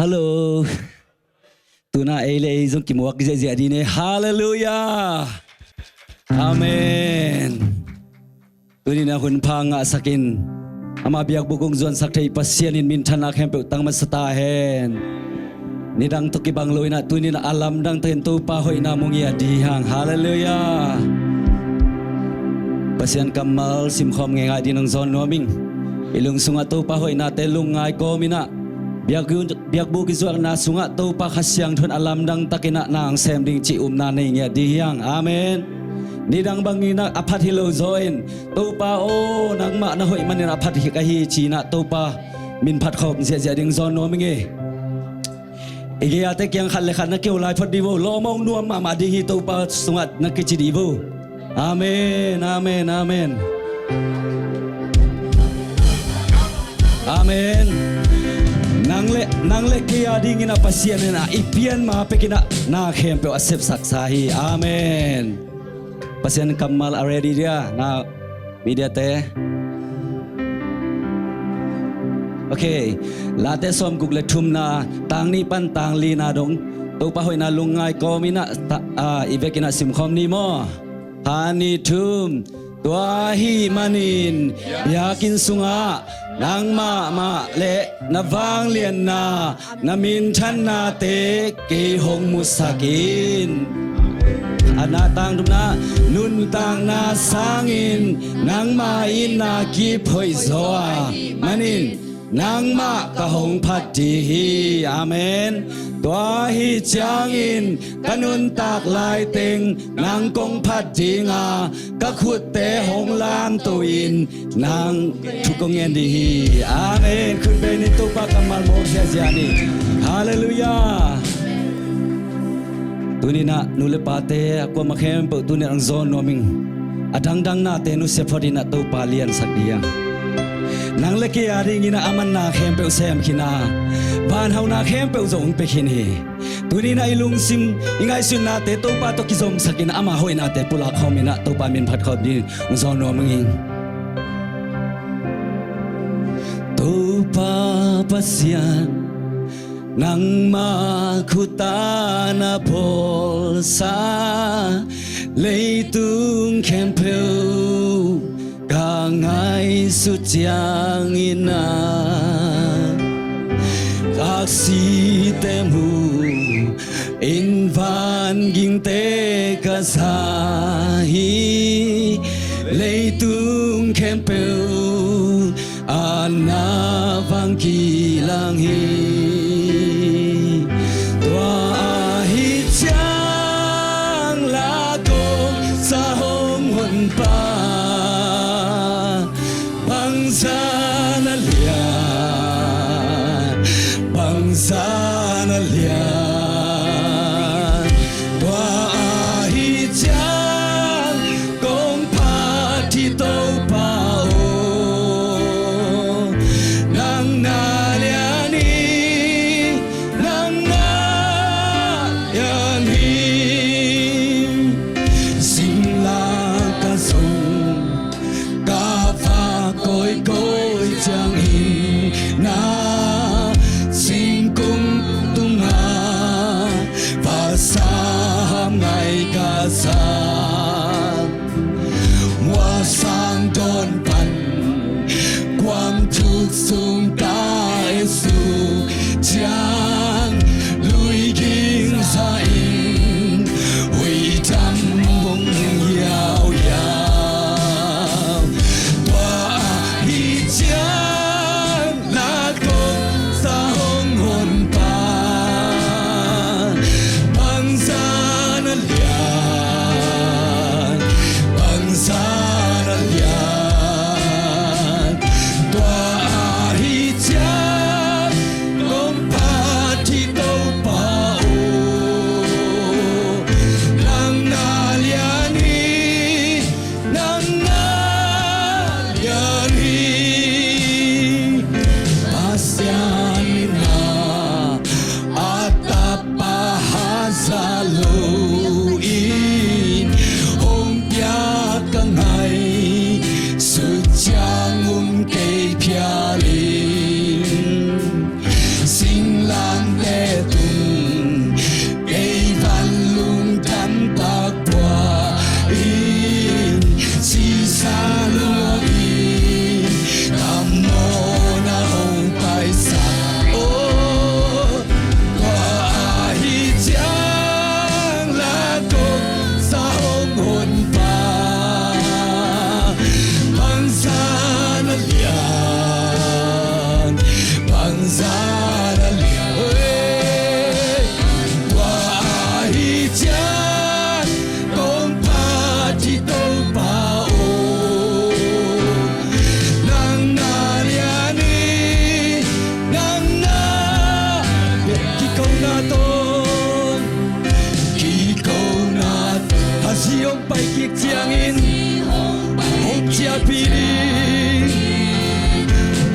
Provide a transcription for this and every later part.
Hello. Tuna ele zong kimwak zia di ne. Hallelujah. Amen. Tuni na hun panga sakin. Ama biak bukong zuan saktay pasyanin min tanak hempe utang masata hen. Nidang toki bangloy na tuni na alam dang tento pahoy na mong dihang. Hallelujah. Pasyan kamal simkhom ngay nga di ng zon noming. Ilung sunga to pahoy na telung ngay komina. Biak bukis wak na sunga to pa kasyang tun alam dang takina na ang semding ci nanay nga dihang. Amen. Nidang bangina apat hilo zoin. To pa o nang ma na hoy manin apat hikahi china to pa min pat khom zia ding zon noming eh. Ige ate kyang khalekhan na kiulay phot divo lomong nuam ma ding hi to pa sungat na kichi divo. Amen, amen, amen. Amen. Nangle kia dingin na pasien na ipian mapekina na kempe asep saksahi. Amen. Pasien kamal already dia na media te. Okay, late som google tum na tang ni pan tang li na dong to pa hoy na lungai ko mina ivekina simkhom ni mo. Hani tum tuahi manin yakin sunga nang ma le na vang lian na namin chan na te ke hong musakin anatang dum na nun tang na sangin nang main na ki phoi zoa manin nang ma kahong pati. Amen. Tuahi changin kanun tak lai ting nang kong pati nga kakut te hong lam tuin nang tukong endihi. Amen. Kun benito pa kamal mo siani. Hallelujah. Tuni na nulepate ako makhem po tuni ang zon noming adang natin no sepodi na to palian sakdiang. Nang leki aring ina aman na kempe usem kina ban hau na kempe uzong pekini tuni na ilung sim ingai sun na te to pa to kizom sakina ama hoi na te pula khomina to pa min phat khom din uzon no manging to pa pasyan nang makutana polsa leitung kempe kangai suciang ina aksi temu invan ging te kasahi leitung kempeu ana vangkilangi tua hijang lagong sa hong hunpa bangsa na lian tua hijang kong pati to pao nang naliani nang naliani singlang kasong kafa koi chang in na kasam wasang don pan quang chuk sung kai su chang lui ging sa in hui tam bong yao yao tua hi chang la kong sa hong hon pa bang sa Tua hijau piring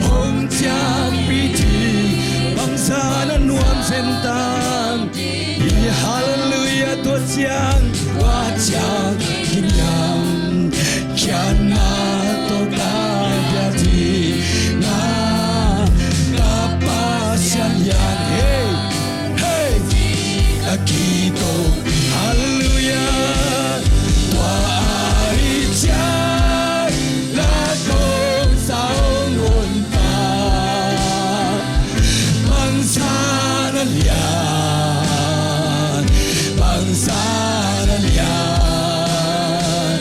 Hong Chiang piti bangsa na nuam sentang Hallelujah Tuhan siang wajah kinyang kiana toka jadi na kapasyan yan hey hey akito Hallelujah Tua arijay lagong saungon pa bangsa na liyan bangsa na liyan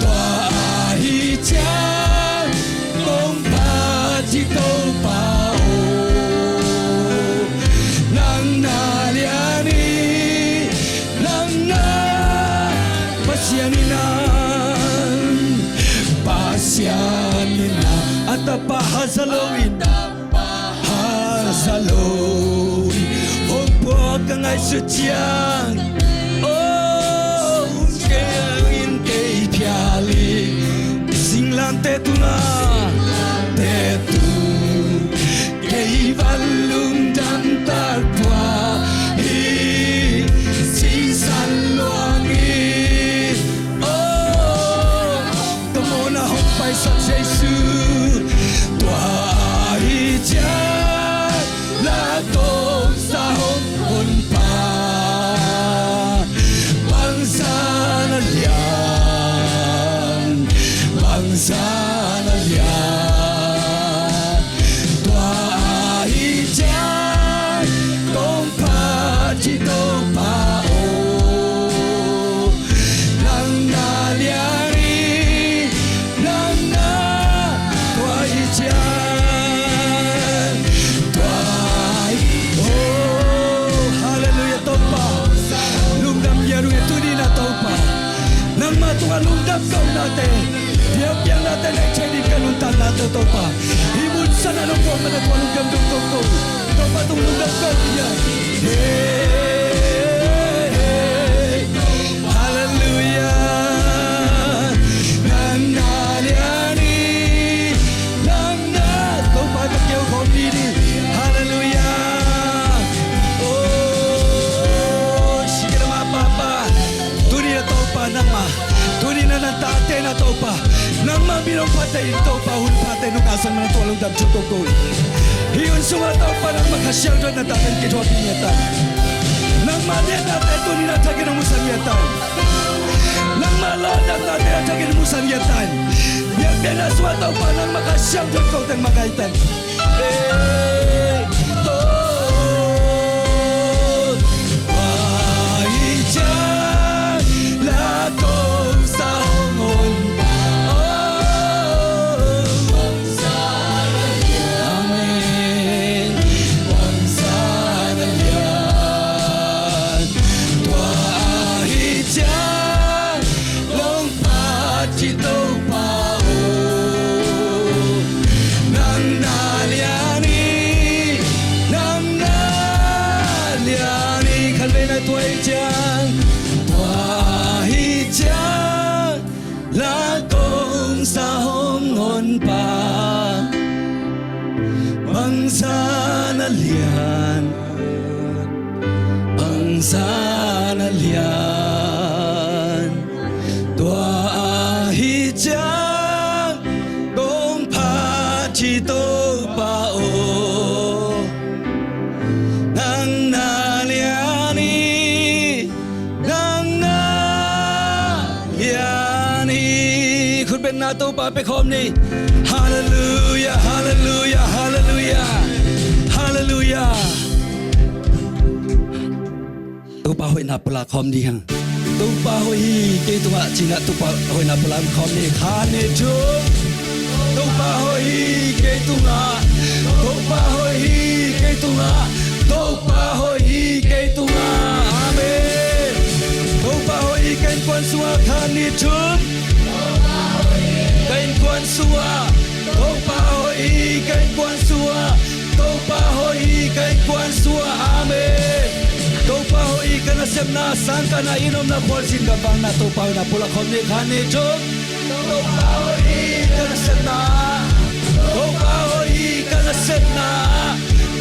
Tua arijay kong patitong pao nang nalyani nang na pasyanin na at pahasalawin hasalawin huwag po kang ay sutyang oh kayangin kay piyali singlang tetu na tetu kay balong dantagwa sisan luangin oh tamo na humpay sa Jesus Tua hijay lagong sa hongkon pa bangsa na liyan bangsa na liyan Tua hijay kong patitong pao nang nalyari nang na Tua hijay Tua oh hallelujah topa lungdam yaru itu di na topa nang matuwa lungdam kau natin biar natin ay jadi kaluntan natin topa imut sana nung po manatwa lungdam dugtong topa tung lungdam kau niya hey hallelujah nang nalyani nang na topa kakyaw kong dini hallelujah oh sige na mga papa tuni na topa nang ma tuni na natate na topa nang mabinong patay topa hun patay nung asan man tulong dam chutok ko hiyon sunga topa nang makasyal doon na tatin kitwa pinyatan nang malian natin tuni na tagin ang musanyatan nang maladan natin at tagin ang musanyatan biar binaswa topa nang makasyal doon ko tang magaitan Wahijay lagong sa hongon Amen bangsa na liyan Tua hijay long patitong pao nang nalyani kalbay na Tua hijay Tua hijay lagong sa hongon pa bangsa na liyan bangsa na liyan Tua hijay kong patitong pao nang nalyani nang nalyaniคุณเป็นนาตูปาไปคมนี่ hallelujah hallelujah hallelujah hallelujah ตูปาหอยนาปลาคมดีฮังตูปาหอยเกตัวจีน่าตูปาหอยนาปลาคมนี่คาเนจูตูปาหอยเกตัวตูปาหอยเกตัวตูปาหอยเกตัวอาเมนตูปาหอยเกนควันสัวคาเนจูKain kuan sua, tau pahoi kain kuan sua, tau pahoi kain kuan sua, amen. Tau pahoi kana semna sangka na inom na kuan sin kabang na tau pahoi na pula kami kane jom. Tau pahoi kana setna to pa hoi kana setna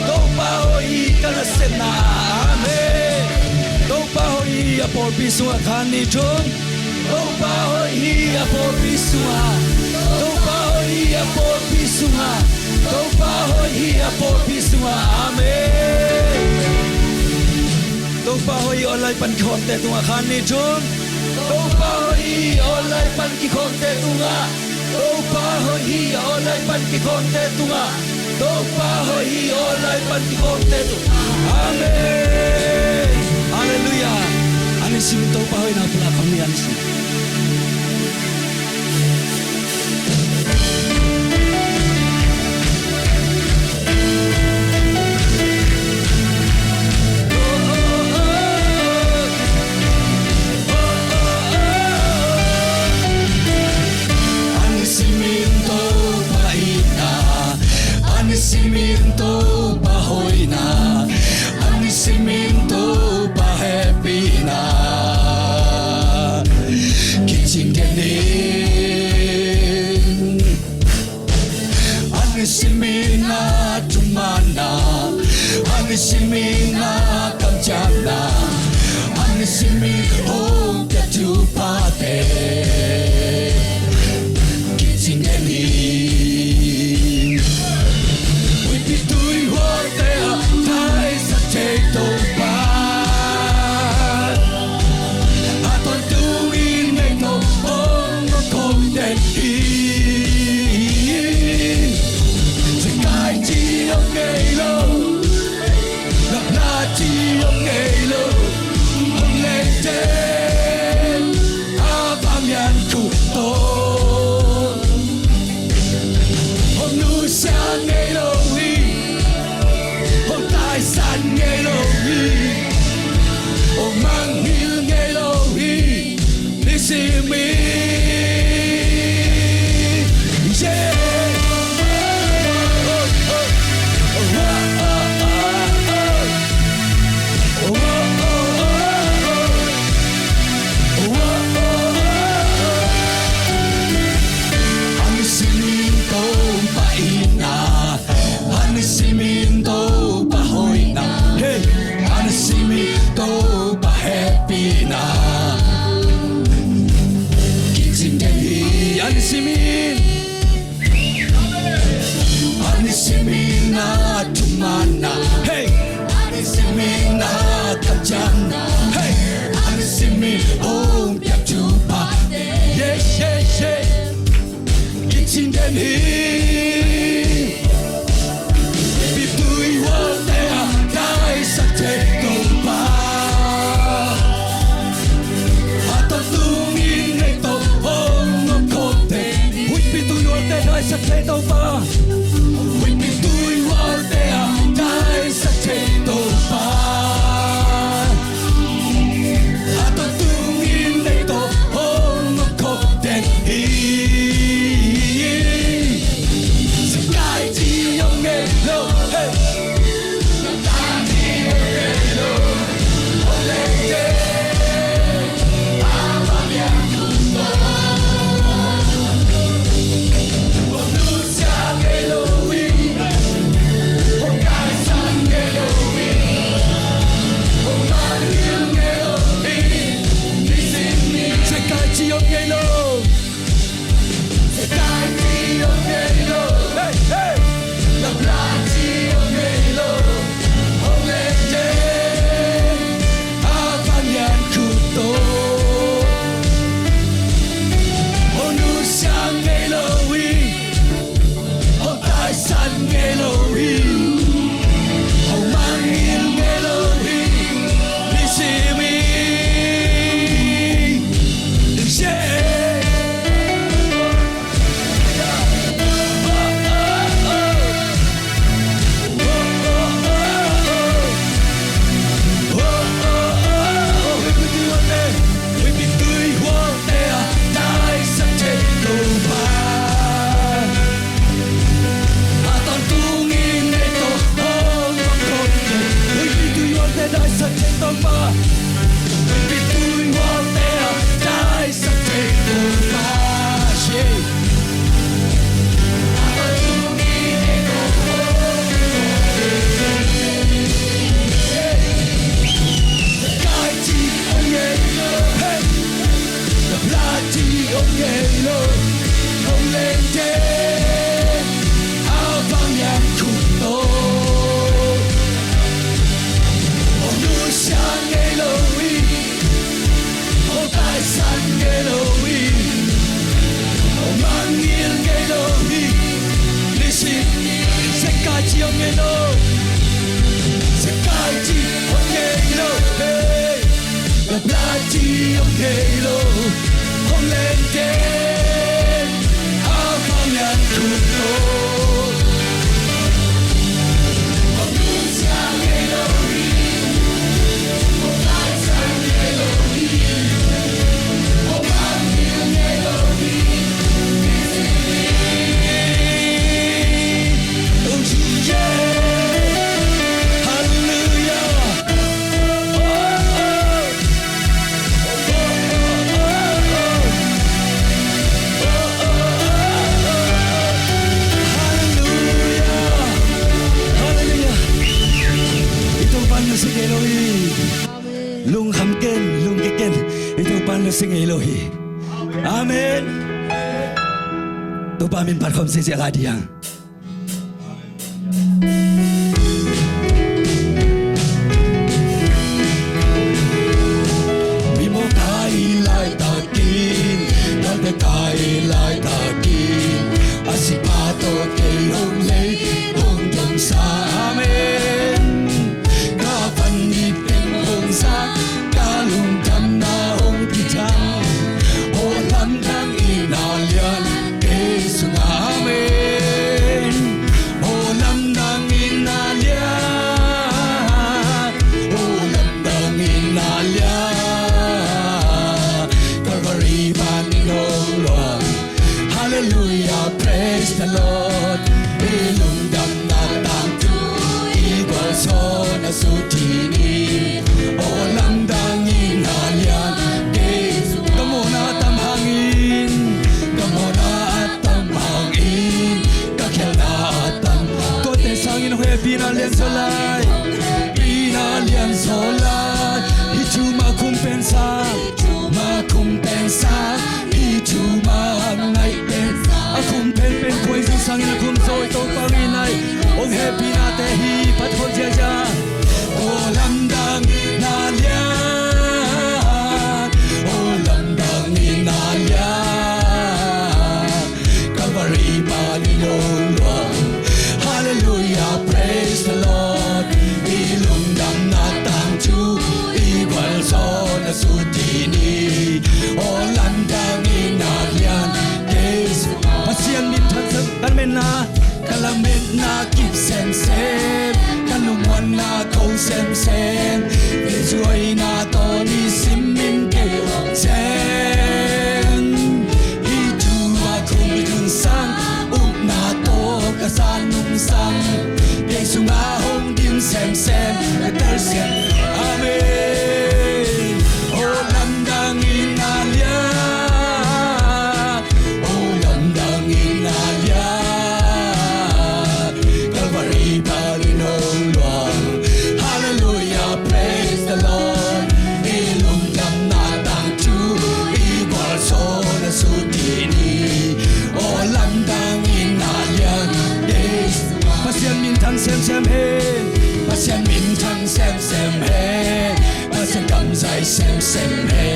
to pa hoi kana setna amen to pa hoi apor pisua khani thum to pa hoi apor pisua to pa hoi apor pisua to pa hoi apor pisua amen to pa hoi olai pan khon te tunga khani thum to pa hoi olai pan ki khon te tunga to pa hoi olai pan ki khon te tunga to pa hoi olai pan ki khon te tunga amen haleluya anisim to pa hoi na pula kami anisim Anisimento pa hoy na Anisimento pa happy na Kitching ganin Anisimina tumana Anisimina kamjana Anisimi home to pate Kitching ganin halo hong lên trên áo phong nhận thuộc tổ lung hamken lung keken itu pan sing Elohi amen tu pamin parkom si jagadiang bimo kai lai takin dal kai lai takin asipato ke hong le hong dong sa amen ka pandit sa kalung kam na hong pitang o lam dang inalian Yesu amen o lam dang inalian o lam dang inalian Calvary paninong Lord hallelujah praise the Lord ilung dam na tang tu igwal so na sutini Olam dangin halian Yesu Kamona atam hangin Kamona atam hangin Kakyal na atam Kote sangin hwe pinalian solay Pinalian solay Hitu makumpensa Makumpensa Hitu mahanay pensa Akumpen pen koy sangin akum so ito panginay Ong happy na tehi pathol jaja Olam dang inalian Olam dang inalian Calvary paninong Lord hallelujah praise the Lord ilung dam natang chu igwal so na sutini Olam dang inalian Yesu pasian min thansam kalmen na kalamen na kip sem sem kalungwan na kau sem sem Joy na to ni simin ke sen Hitu akum itun sang up na to kasanung sang Yesu nga hong dim sem sem eter sem amen Olam dang inalia Olam dang inalia Calvary paninong Lord hallelujah praise the Lord ilung dam natang chu igwal so na sutini Olam dang inalian Yesu pasyan min thang sem sem he pasyan min thang sem sem he pasyan kam sai sem sem he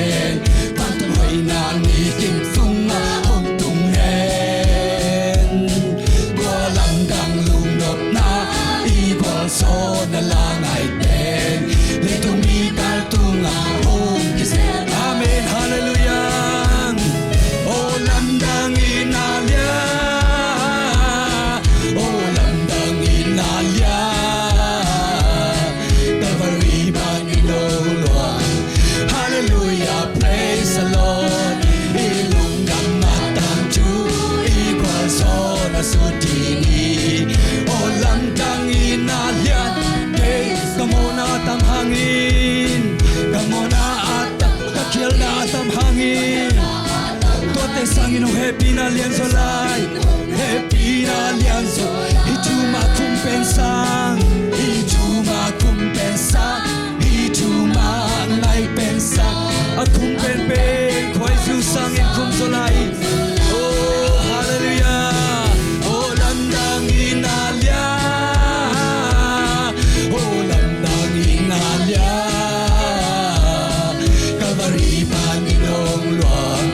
pantum hoi na ni kim phung na hong tung hen Olam dang lung nop na igwal so na langay ten Litong mikal tunga hong kisel amen hallelujah Olam dang inalia Olam dang inalia Calvary paninong Lord hallelujah praise the Lord ilung dam natang chu igwal so na sutini Olam dang inalian Kamona atam hangin Kamona atam kakyal na atam hangin Kote sangin o happy na lian solay Happy na lian so Hitu makumpensang Hitu makumpensang Hitu manay pensang Akumpen pen Koy susangin kum solay Oh hallelujah Olam dang inalia Olam dang inalia Calvary paninong Lord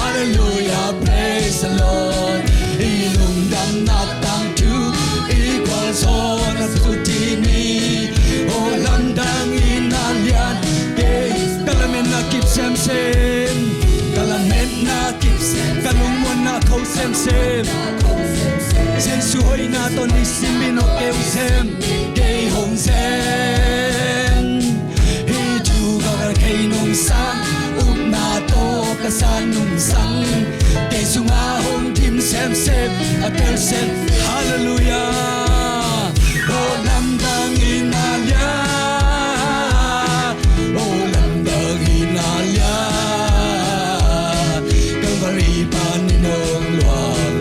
hallelujah praise the Lord ilung dam natang chu igwal so na sutini Olam kasanung sang kay sungahong tim sem atel sem hallelujah oh lamdang inalya oh lamdang inalya Calvary paninong luang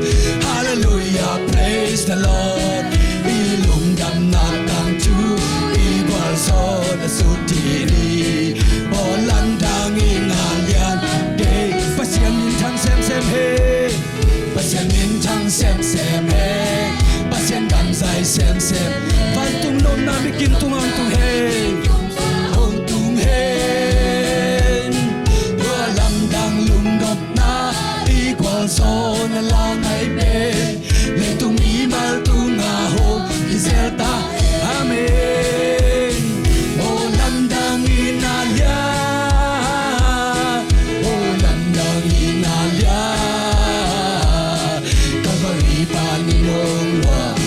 hallelujah praise the Lord ilung dam natang chu ibal so na sutini oh lamdang inalya day pasyan min thang sem he pasyan min thang sem he pasyan dam sai sem van tung nom na bikin tungang tung he hong tung he oh lamdang lung gop na equal so na lang ai be le tung imal tung ho iselta amen oh lamdang inalya oh lamdang inalya Calvary paninong luang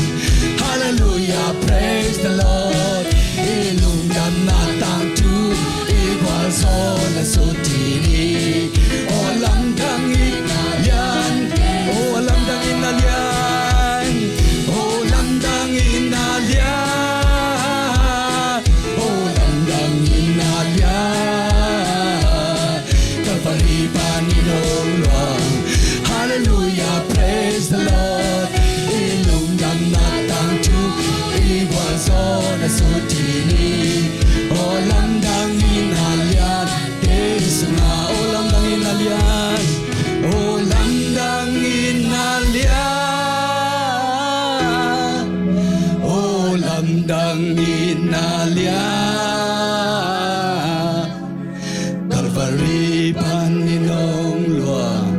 hallelujah praise the Lord ilung dam natang tu equal so na sutini oh lamdang inalyan oh lamdang inalyan oh lamdang inalyan oh lamdang inalyan Calvary paninong luang hallelujah praise the Lord ilung dam natang tu equal so na sutini oh lamdang inalyan Yesunga oh lamdang inalyan oh lamdang inalyan oh lamdang inalyan Calvary paninong luang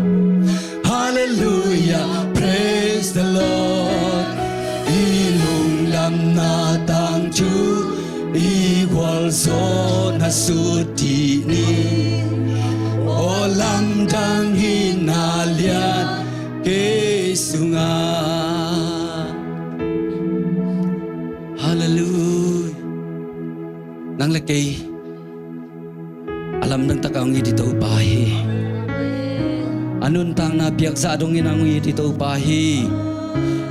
hallelujah praise the Lord ilung lam natang chu equal so na sutini o lamdang hinalian kesunga hallelujah nang lakay alam ng takaw ng dito upahi anun tang nabiyak sa adong inang dito upahi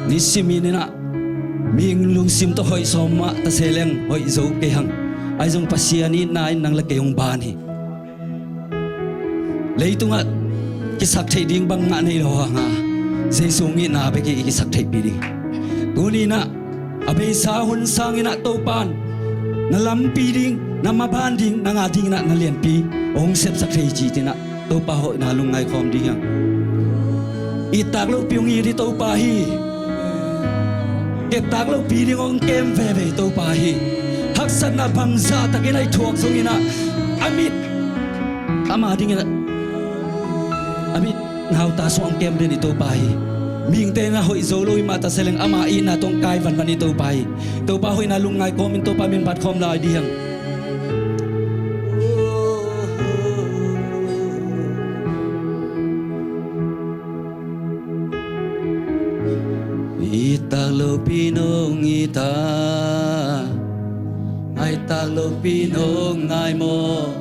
nisimini na ming lungsim to hoy soma ta seleng hoy zo kehang ay zong pasiani nain nang lakayong bani leito nga kisak thai ding bang nga nei lo nga jesungi na be ki kisak thai pi ding tuni na abe sahun sangin na topan na lampi ding na mabanding na ngading na nalian pi ong sep sak thai ji tina to pa ho na lungai khom ding itak lo piung i di to pahi ke tak lo pi ding ong kem ve ve to pahi hak san na bangza takinai thuak songina amit ama ding na amit nau ta so ong kem den to pahi ming te na hoi zo loi mata seleng ama i na tong kai van van to pahi to pa hoi na lungai komin to pa min bat khom lai diang Italo pinong ita ay talo pinong ngay mo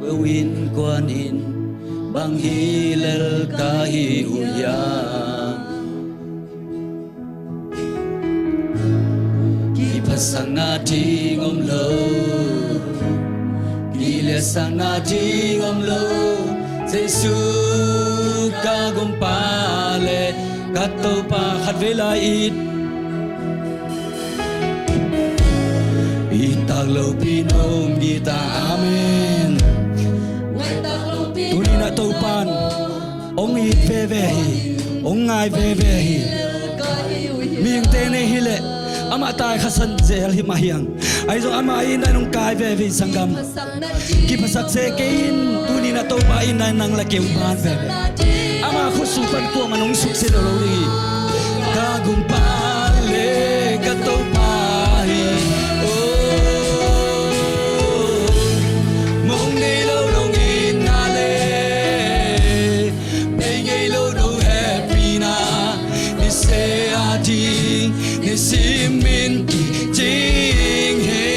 kawin kuanin bang hilal kahiyuyang kipasang nating omlo kilasang nating omlo Jesus kagumpale kato pa kadvelait itaglo pinong gita amen tuni na topan ong it vevehi ong ngai vevehi ming tene hile ama tai khasan zel himahiyang ai zo ama ina nong kai vevi sangam kipasak se kein tuni na topa ina nang lakeung ban veve ama khusupan ko manong sukse lo ri kagumpale katopahi oh mong nei lo dong inale pei lo do happy na ni se ati ni simin jing he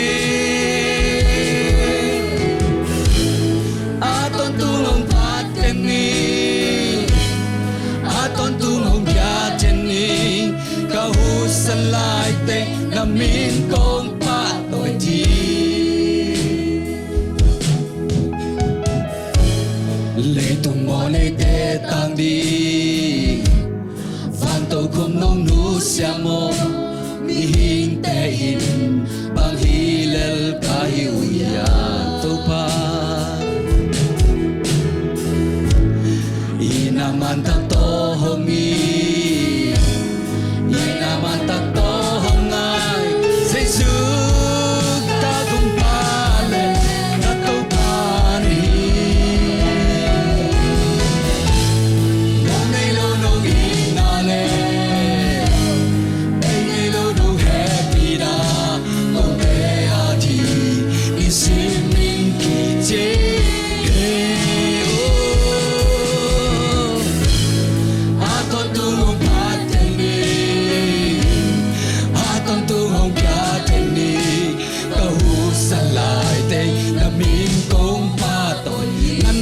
aton tulong pat ni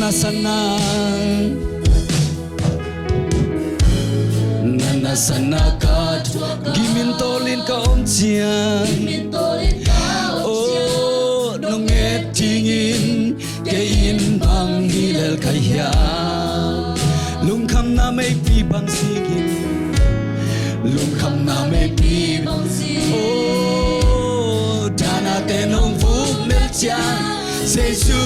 Nana sanakat gimintolin ka omsian oh nonget tingin kein bang hilal kaya lungkam na may pibang sigin lungkam na may pibang sigin oh dana tenong vuk melcha sesu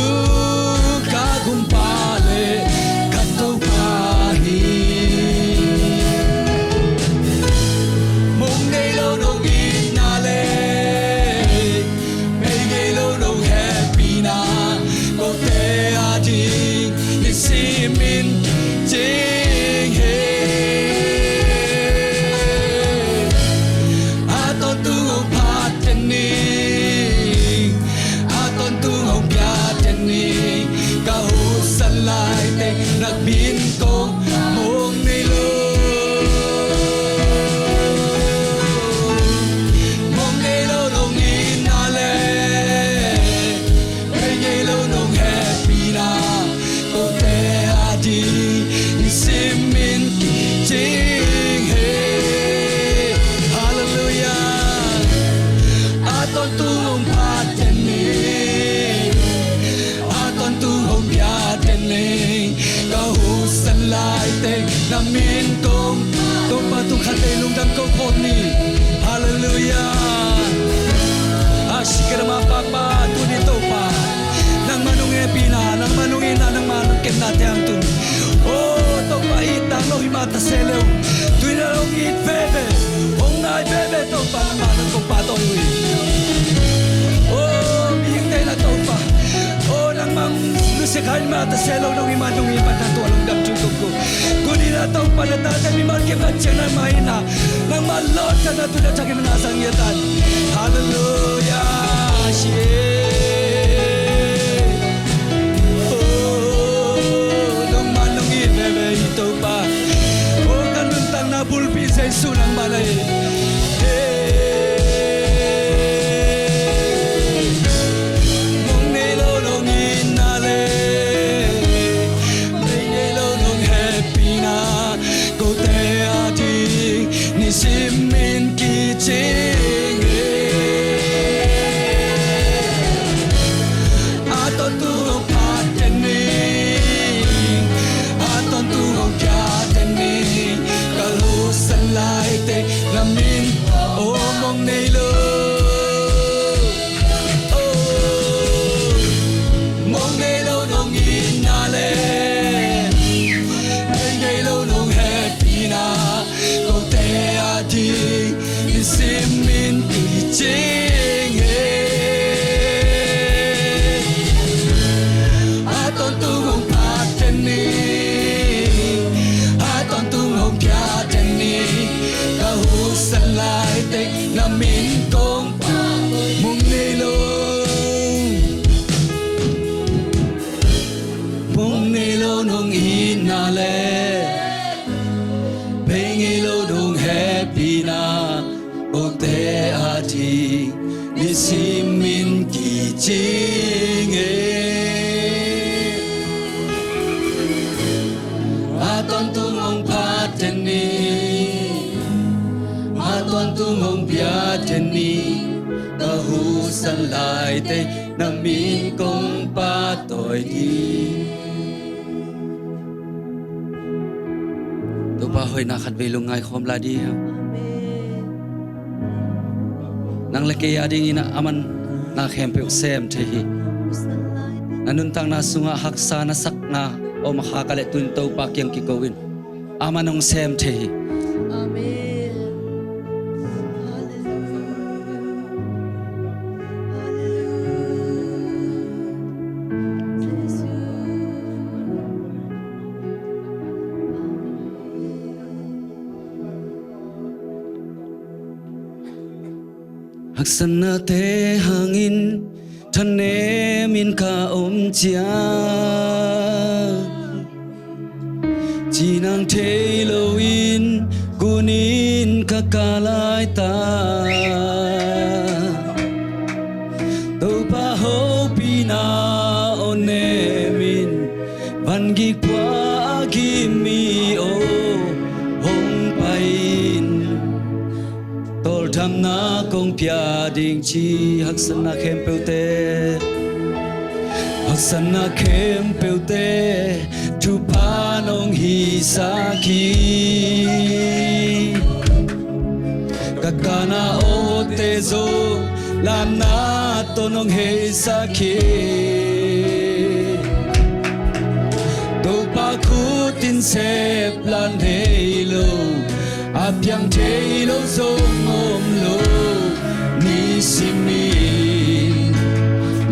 kagumpale katau pahi namin kong patukhan ay lungdam ko po ni hallelujah asyik na mapapa tunito pa nang manungi pina nang manungi na nang manungkin natin ang tun oh to pa itang lo himata selew tuwi na long it bebe ong nai bebe to pa nang manang kong patoy oh bihintay na to pa oh nang mang lusikhan mata selew nung imanungi pa na to along dam chutog ko Kunina tong panatatan ni Mark Bacha na mahina nang malot ka na tulad sa kinasangyitan. Hallelujah! Oh, nung manungin, bebe, ito pa. Oh, kanuntang na bulpi sa iso ng balay. Simin kiching aton tu pateni aton tu kyateni kalau salai te namin omong nilo oh mong nilo nong inale nilo nong happy na simin kiching aton tungong pateni aton tungong kyateni kahusan lai te namin kong mong nilo nong inale pengilo nong happy na Ote ati nisimin kiching aton tumong pateni aton tumong biateni kahusan lai te namin kong patoy di tupahoy nakadbilungay komladi nang laki ading ina aman na kempe sem tehi nanuntang na sunga haksa na sakna o makakalit tuntaw pak yang kikawin aman ng sem tehi amen Haksana te hangin thane min ka om chia chinang te loin kunin ka kalai ta to pa ho pina one min qua kimi o hong pain tol tham na kong pia ding chi hak san na khem peute hak san na khem peute tu pa nong hi sa ki kakana o te zo la na to nong he sa ki do pa khu tin sep lan he lo ap yang te lo zo ngom lo ni simin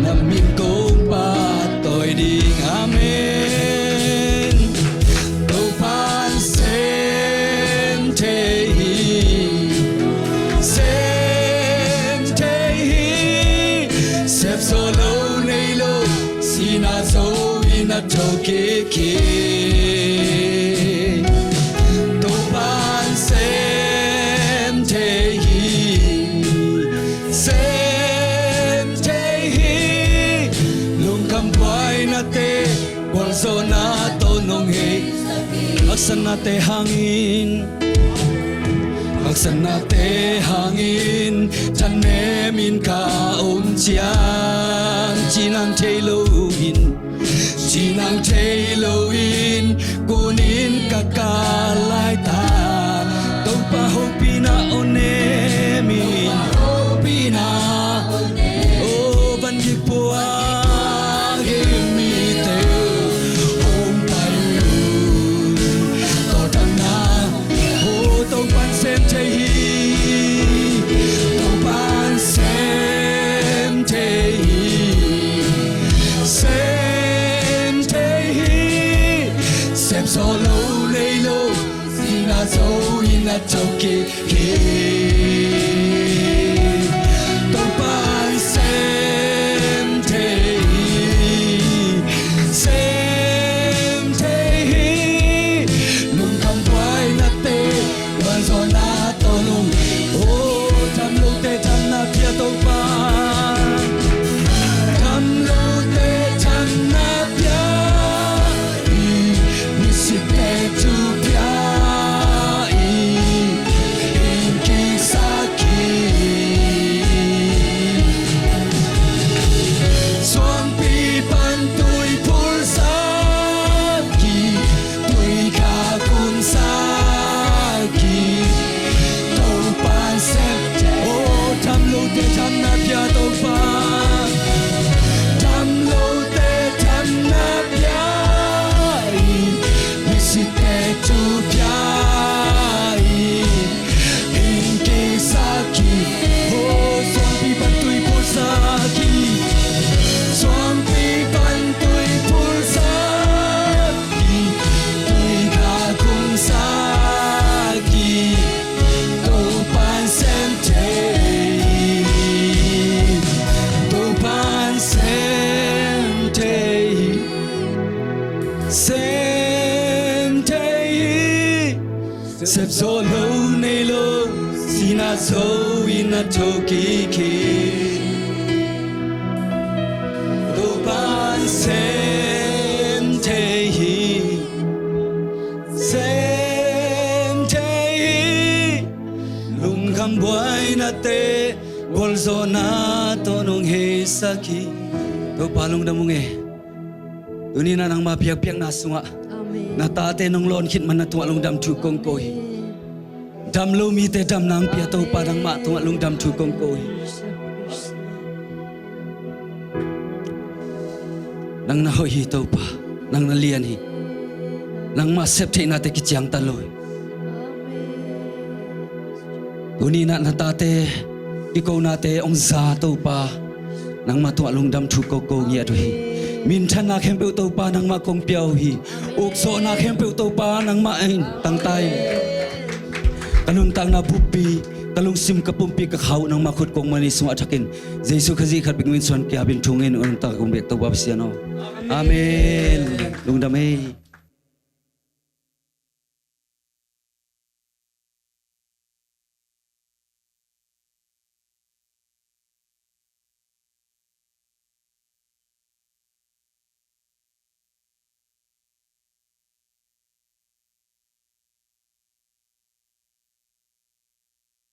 na min kong pa toi ding amen do pan sem te solo nei lo sina zo ina toke ke to pan sem te lung kam pai na te wal zo na to nong he aksan na te hangin aksan na te hangin chan ne min ka chiang chinang tailoin chinang tailoin kunin kakalai ta to pa hopina onemin hopina o ban gi poa mi te om pai to tang na o to pan sem te to pan sem sem solo lay low sina so ina toke he to pan sem te nung kam pai na te wan so na to nung o tam lo te tam na pia to pa sep solo nei lo sina so ina toki ki do pan sem te lung kam boy na te gol zona to nong he saki do palung da munge duni na nang mapiak-piak na sunga na tate nong lon khit man na tuwa lung dam thu kong koi dam lo mi te dam nang pia to pa dang ma tuwa lung dam thu kong koi nang na hoi hi to pa nang na lian hi nang ma sep the na te ki chiang ta loi uni na na tate ki ko na te ong za to pa nang ma tuwa lung dam thu ko ko ngia to hi min than na khem peu to pa nang ma kong piao hi uk so na khem peu to pa nang ma ein tang tai kanun tang na pupi talung sim ka pumpi ka khau nang ma khut kong mani sunga thakin jesu khaji khat bing min son kya bin thungin on ta kong bek to ba siano amen lung dam ei